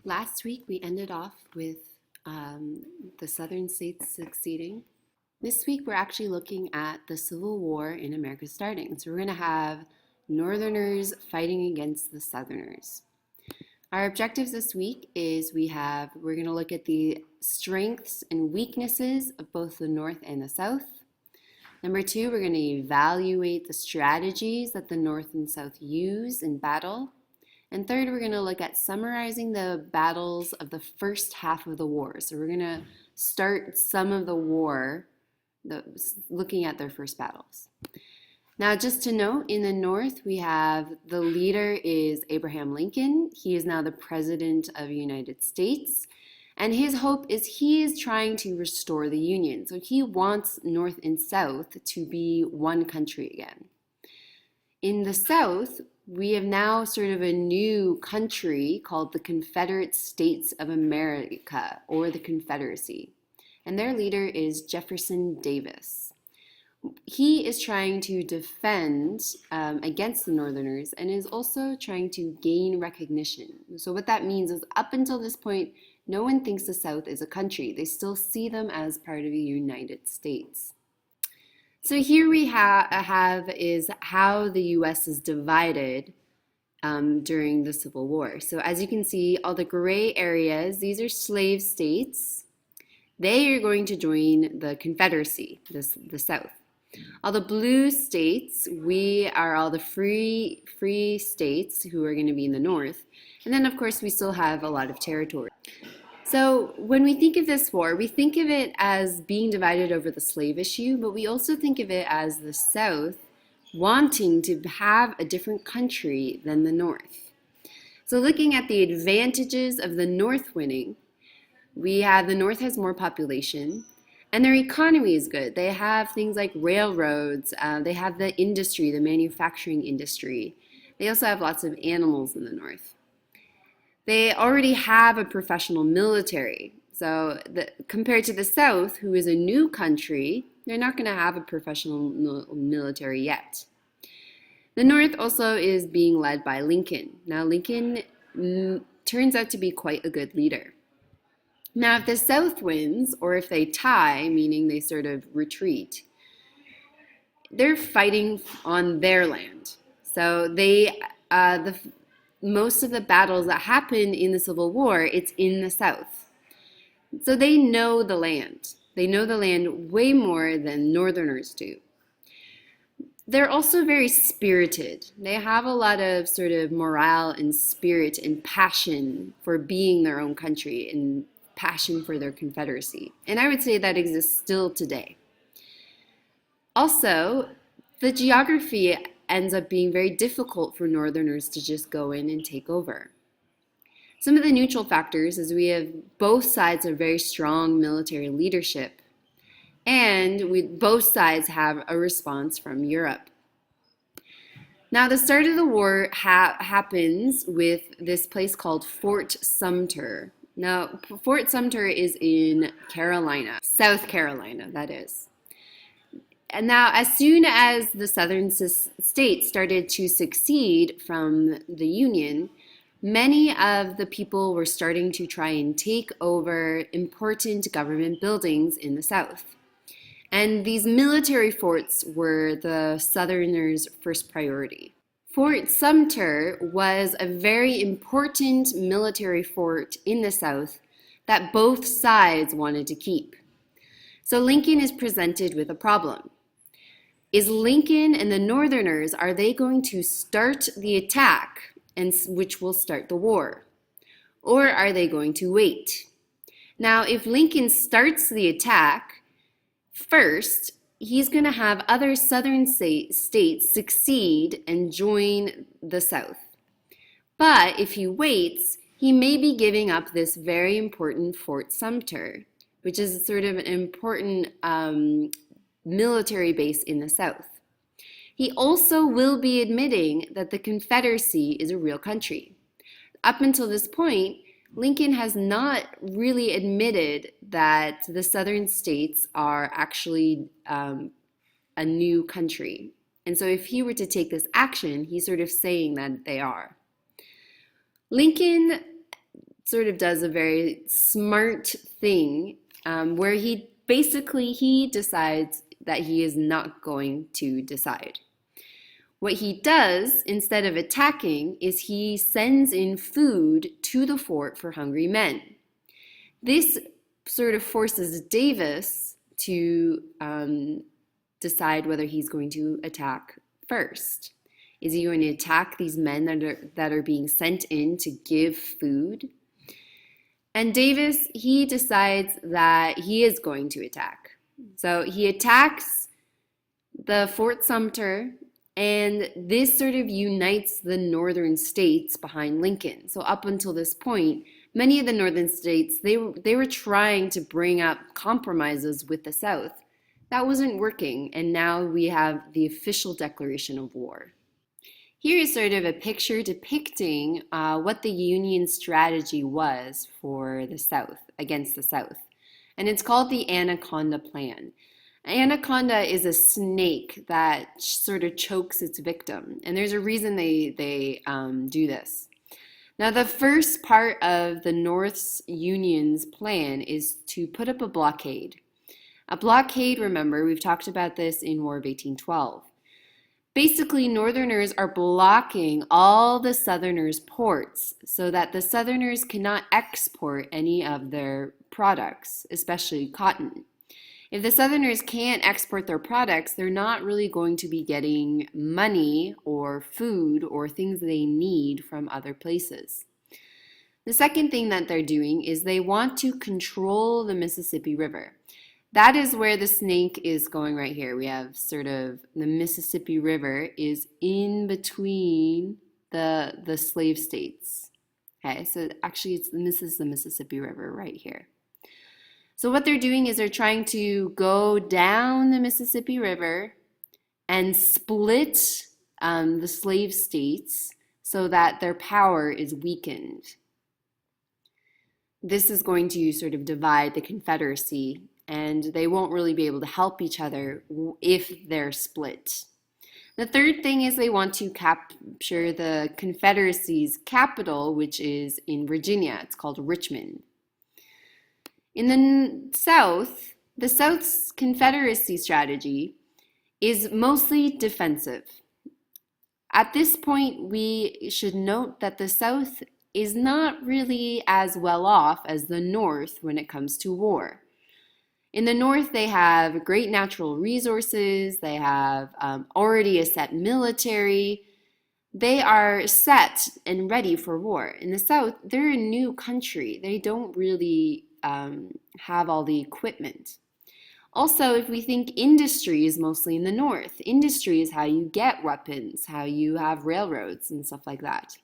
Last week we ended off with the southern states succeeding. This week we're actually looking at the Civil War in America starting. So we're going to have Northerners fighting against the Southerners. Our objectives this week is we're going to look at the strengths and weaknesses of both the North and the South. Number two, we're going to evaluate the strategies that the North and South use in battle. And third, we're going to look at summarizing the battles of the first half of the war. So we're going to start some of the war, looking at their first battles. Now, just to note, in the North, we have the leader is Abraham Lincoln. He is now the President of the United States. And his hope is he is trying to restore the Union. So he wants North and South to be one country again. In the South, we have now sort of a new country called the Confederate States of America, or the Confederacy. And their leader is Jefferson Davis. He is trying to defend against the Northerners and is also trying to gain recognition. So what that means is up until this point, no one thinks the South is a country. They still see them as part of the United States. So here we have is how the U.S. is divided during the Civil War. So as you can see, all the gray areas, these are slave states. They are going to join the Confederacy, the South. All the blue states, we are all the free states who are going to be in the North. And then, of course, we still have a lot of territory. So when we think of this war, we think of it as being divided over the slave issue, but we also think of it as the South wanting to have a different country than the North. So looking at the advantages of the North winning, we have the North has more population, and their economy is good. They have things like railroads, they have the industry, the manufacturing industry. They also have lots of animals in the North. They already have a professional military. So compared to the South, who is a new country, they're not going to have a professional military yet. The North also is being led by Lincoln. Now, Lincoln turns out to be quite a good leader. Now, if the South wins, or if they tie, meaning they sort of retreat, they're fighting on their land. So most of the battles that happen in the Civil War, it's in the South. So they know the land. They know the land way more than Northerners do. They're also very spirited. They have a lot of sort of morale and spirit and passion for being their own country and passion for their Confederacy. And I would say that exists still today. Also, the geography ends up being very difficult for Northerners to just go in and take over. Some of the neutral factors is we have both sides have very strong military leadership, and both sides have a response from Europe. Now, the start of the war happens with this place called Fort Sumter. Now, Fort Sumter is in Carolina, South Carolina, that is. And now, as soon as the southern states started to secede from the Union, many of the people were starting to try and take over important government buildings in the South. And these military forts were the Southerners' first priority. Fort Sumter was a very important military fort in the South that both sides wanted to keep. So Lincoln is presented with a problem. Is Lincoln and the Northerners, are they going to start the attack, and which will start the war? Or are they going to wait? Now, if Lincoln starts the attack first, he's going to have other southern states succeed and join the South. But if he waits, he may be giving up this very important Fort Sumter, which is sort of an important military base in the South. He also will be admitting that the Confederacy is a real country. Up until this point, Lincoln has not really admitted that the southern states are actually a new country. And so if he were to take this action, he's sort of saying that they are. Lincoln sort of does a very smart thing where he decides that he is not going to decide. What he does, instead of attacking, is he sends in food to the fort for hungry men. This sort of forces Davis to decide whether he's going to attack first. Is he going to attack these men that are being sent in to give food? And Davis, he decides that he is going to attack. So he attacks the Fort Sumter, and this sort of unites the northern states behind Lincoln. So up until this point, many of the northern states, they were trying to bring up compromises with the South. That wasn't working, and now we have the official declaration of war. Here is sort of a picture depicting what the Union strategy was for the South, against the South. And it's called the Anaconda Plan. Anaconda is a snake that sort of chokes its victim, and there's a reason they do this. Now, the first part of the North's Union's plan is to put up a blockade. A blockade, remember, we've talked about this in War of 1812. Basically, Northerners are blocking all the Southerners' ports so that the Southerners cannot export any of their products, especially cotton. If the Southerners can't export their products, they're not really going to be getting money or food or things they need from other places. The second thing that they're doing is they want to control the Mississippi River. That is where the snake is going right here. We have sort of the Mississippi River is in between the slave states. Okay, so actually this is the Mississippi River right here. So what they're doing is they're trying to go down the Mississippi River and split the slave states so that their power is weakened. This is going to sort of divide the Confederacy, and they won't really be able to help each other if they're split. The third thing is they want to capture the Confederacy's capital, which is in Virginia. It's called Richmond. In the South's Confederacy strategy is mostly defensive. At this point, we should note that the South is not really as well off as the North when it comes to war. In the North, they have great natural resources, they have already a set military, they are set and ready for war. In the South, they're a new country. They don't really have all the equipment. Also, if we think industry is mostly in the North, industry is how you get weapons, how you have railroads and stuff like that.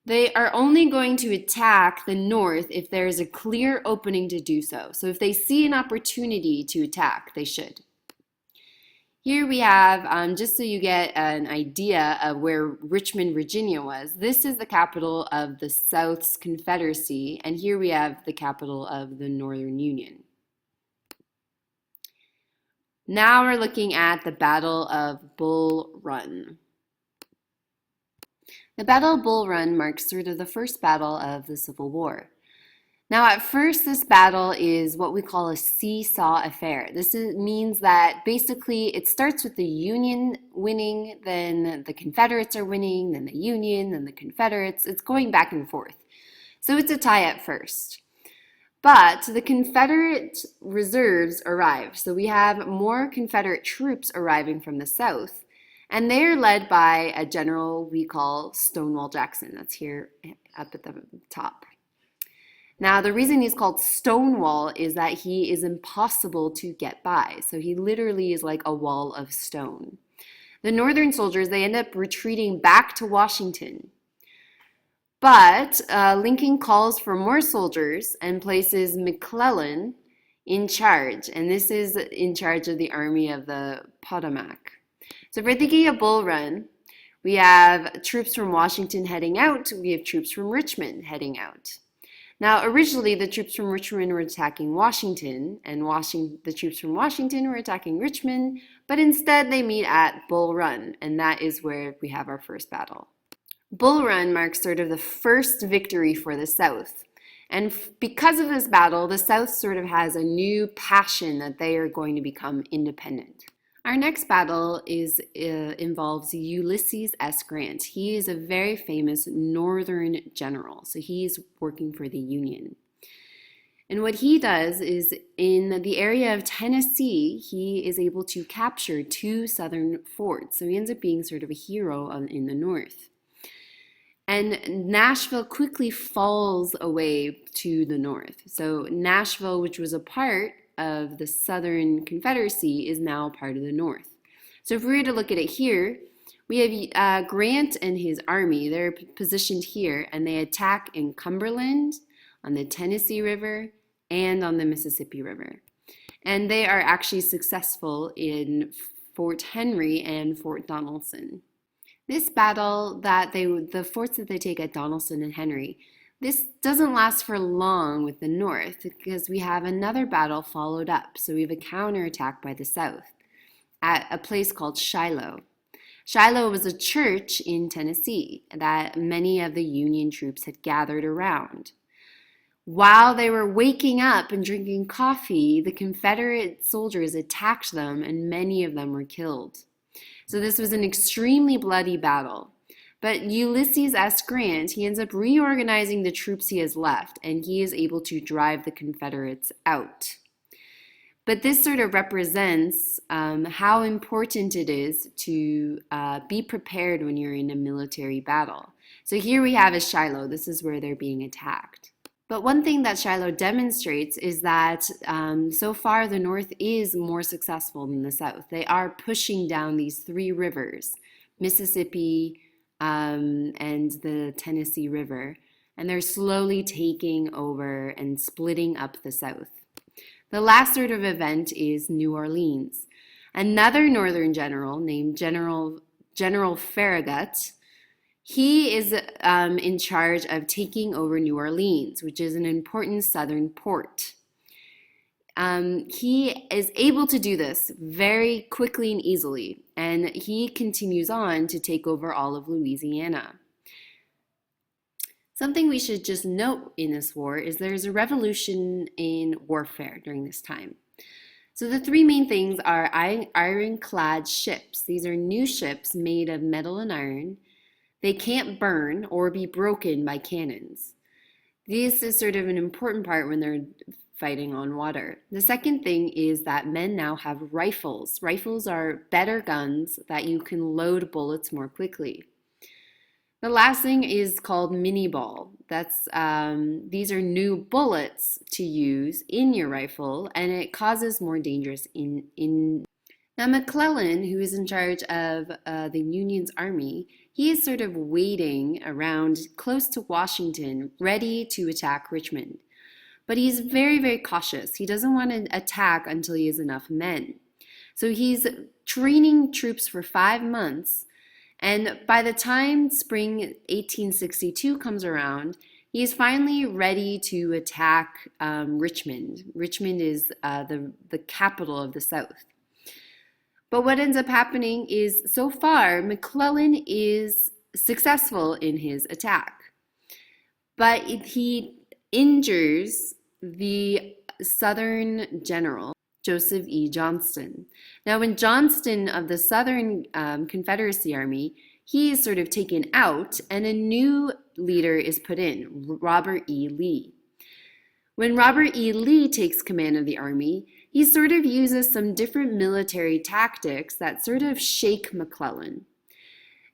They are only going to attack the North if there is a clear opening to do so. So if they see an opportunity to attack, they should. Here we have, just so you get an idea of where Richmond, Virginia was, this is the capital of the South's Confederacy, and here we have the capital of the Northern Union. Now we're looking at the Battle of Bull Run. The Battle of Bull Run marks sort of the first battle of the Civil War. Now, at first, this battle is what we call a seesaw affair. This means that basically it starts with the Union winning, then the Confederates are winning, then the Union, then the Confederates. It's going back and forth. So it's a tie at first. But the Confederate reserves arrive. So we have more Confederate troops arriving from the South. And they're led by a general we call Stonewall Jackson. That's here up at the top. Now, the reason he's called Stonewall is that he is impossible to get by. So he literally is like a wall of stone. The Northern soldiers, they end up retreating back to Washington. But Lincoln calls for more soldiers and places McClellan in charge. And this is in charge of the Army of the Potomac. So if we're thinking of Bull Run, we have troops from Washington heading out. We have troops from Richmond heading out. Now, originally, the troops from Richmond were attacking Washington, and the troops from Washington were attacking Richmond, but instead they meet at Bull Run, and that is where we have our first battle. Bull Run marks sort of the first victory for the South. And because of this battle, the South sort of has a new passion that they are going to become independent. Our next battle involves Ulysses S. Grant. He is a very famous Northern general, so he's working for the Union. And what he does is in the area of Tennessee, he is able to capture 2 Southern forts. So he ends up being sort of a hero in the North. And Nashville quickly falls away to the North. So Nashville, which was a part of the Southern Confederacy, is now part of the North. So if we were to look at it here, we have Grant and his army. They're positioned here, and they attack in Cumberland, on the Tennessee River, and on the Mississippi River. And they are actually successful in Fort Henry and Fort Donelson. This battle the forts that they take at Donelson and Henry, this doesn't last for long with the North because we have another battle followed up. So we have a counterattack by the South at a place called Shiloh. Shiloh was a church in Tennessee that many of the Union troops had gathered around. While they were waking up and drinking coffee, the Confederate soldiers attacked them and many of them were killed. So this was an extremely bloody battle. But Ulysses S. Grant, he ends up reorganizing the troops he has left, and he is able to drive the Confederates out. But this sort of represents how important it is to be prepared when you're in a military battle. So here we have is Shiloh. This is where they're being attacked. But one thing that Shiloh demonstrates is that so far the North is more successful than the South. They are pushing down these 3 rivers, Mississippi and the Tennessee River, and they're slowly taking over and splitting up the South. The last sort of event is New Orleans. Another Northern general named General Farragut, he is in charge of taking over New Orleans, which is an important southern port. He is able to do this very quickly and easily, and he continues on to take over all of Louisiana. Something we should just note in this war is there's a revolution in warfare during this time. So the 3 main things are ironclad ships. These are new ships made of metal and iron. They can't burn or be broken by cannons. This is sort of an important part when they're fighting on water. The second thing is that men now have rifles. Rifles are better guns that you can load bullets more quickly. The last thing is called mini ball. These are new bullets to use in your rifle, and it causes more dangerous in. Now McClellan, who is in charge of the Union's army, he is sort of waiting around close to Washington, ready to attack Richmond. But he's very, very cautious. He doesn't want to attack until he has enough men. So he's training troops for 5 months, and by the time spring 1862 comes around, he is finally ready to attack Richmond. Richmond is the capital of the South. But what ends up happening is, so far, McClellan is successful in his attack. But he injures the Southern general, Joseph E. Johnston. Now, when Johnston of the Southern Confederacy Army, he is sort of taken out, and a new leader is put in, Robert E. Lee. When Robert E. Lee takes command of the army, he sort of uses some different military tactics that sort of shake McClellan.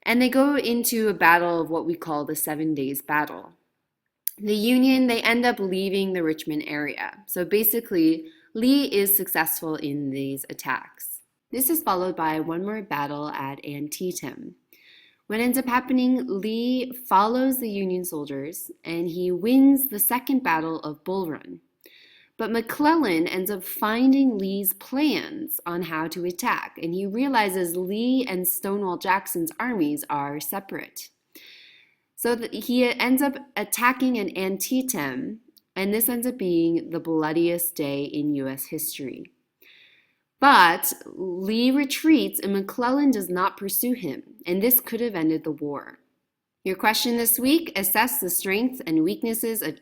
And they go into a battle of what we call the 7 Days Battle. The Union, they end up leaving the Richmond area. So basically, Lee is successful in these attacks. This is followed by one more battle at Antietam. What ends up happening, Lee follows the Union soldiers and he wins the second battle of Bull Run. But McClellan ends up finding Lee's plans on how to attack, and he realizes Lee and Stonewall Jackson's armies are separate. So he ends up attacking an Antietam, and this ends up being the bloodiest day in U.S. history. But Lee retreats, and McClellan does not pursue him, and this could have ended the war. Your question this week: assess the strengths and weaknesses of